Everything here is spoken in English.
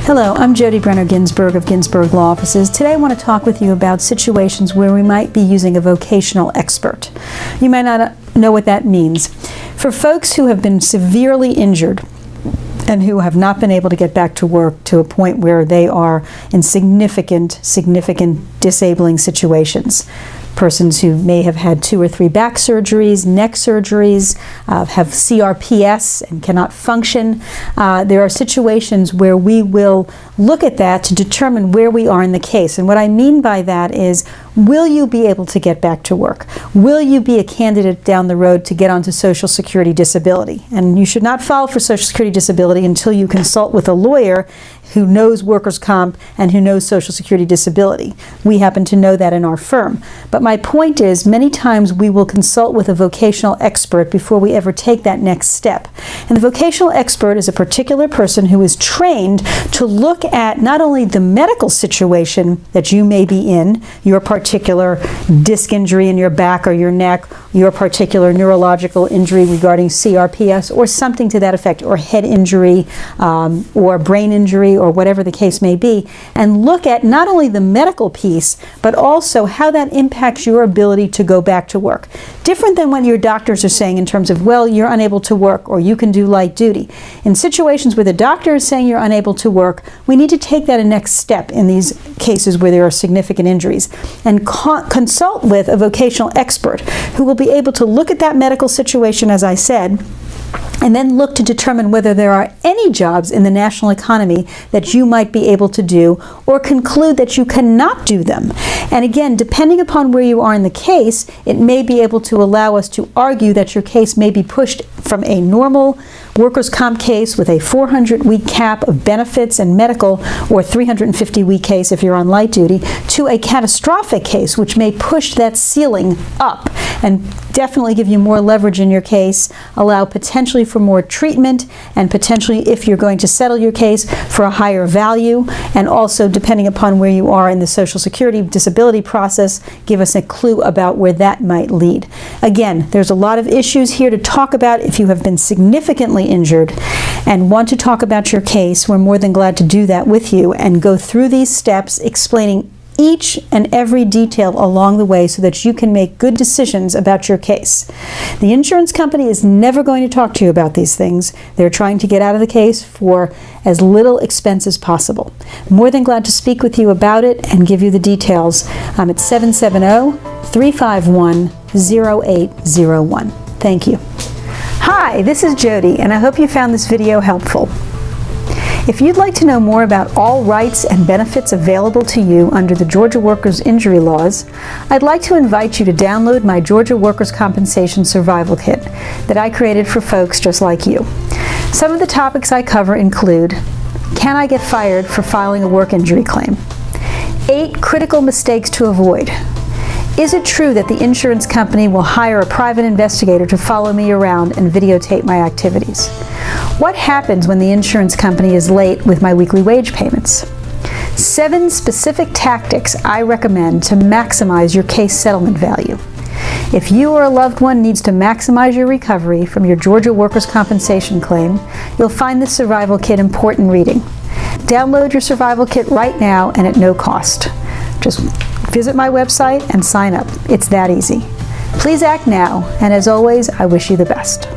Hello, I'm Jodi Ginsberg of Ginsberg Law Offices. Today I want to talk with you about situations where we might be using a vocational expert. You might not know what that means. For folks who have been severely injured and who have not been able to get back to work to a point where they are in significant disabling situations. Persons who may have had 2 or 3 back surgeries, neck surgeries, have CRPS and cannot function. There are situations where we will look at that to determine where we are in the case. And what I mean by that is, will you be able to get back to work? Will you be a candidate down the road to get onto Social Security disability? And you should not file for Social Security disability until you consult with a lawyer who knows workers' comp and who knows Social Security disability. We happen to know that in our firm. But my point is, many times we will consult with a vocational expert before we ever take that next step. And the vocational expert is a particular person who is trained to look at not only the medical situation that you may be in, your particular disc injury in your back or your neck, your particular neurological injury regarding CRPS or something to that effect, or head injury or brain injury, or whatever the case may be, and look at not only the medical piece, but also how that impacts your ability to go back to work. Different than when your doctors are saying in terms of, well, you're unable to work or you can do light duty. In situations where the doctor is saying you're unable to work, we need to take that a next step in these cases where there are significant injuries and consult with a vocational expert who will be able to look at that medical situation, as I said, and then look to determine whether there are any jobs in the national economy that you might be able to do, or conclude that you cannot do them. And again, depending upon where you are in the case, it may be able to allow us to argue that your case may be pushed from a normal workers' comp case with a 400-week cap of benefits and medical, or 350-week case if you're on light duty, to a catastrophic case, which may push that ceiling up and definitely give you more leverage in your case, allow potentially for more treatment, and potentially, if you're going to settle your case, for a higher value, and also, depending upon where you are in the Social Security disability process, give us a clue about where that might lead. Again, there's a lot of issues here to talk about. If you have been significantly injured and want to talk about your case, we're more than glad to do that with you and go through these steps, explaining each and every detail along the way so that you can make good decisions about your case. The insurance company is never going to talk to you about these things. They're trying to get out of the case for as little expense as possible. More than glad to speak with you about it and give you the details. I'm at 770-351-0801. Thank you. Hi, this is Jodi, and I hope you found this video helpful. If you'd like to know more about all rights and benefits available to you under the Georgia Workers' Injury Laws, I'd like to invite you to download my Georgia Workers' Compensation Survival Kit that I created for folks just like you. Some of the topics I cover include: can I get fired for filing a work injury claim? 8 critical mistakes to avoid. Is it true that the insurance company will hire a private investigator to follow me around and videotape my activities? What happens when the insurance company is late with my weekly wage payments? 7 specific tactics I recommend to maximize your case settlement value. If you or a loved one needs to maximize your recovery from your Georgia workers' compensation claim, you'll find this survival kit important reading. Download your survival kit right now and at no cost. Just visit my website and sign up. It's that easy. Please act now, and as always, I wish you the best.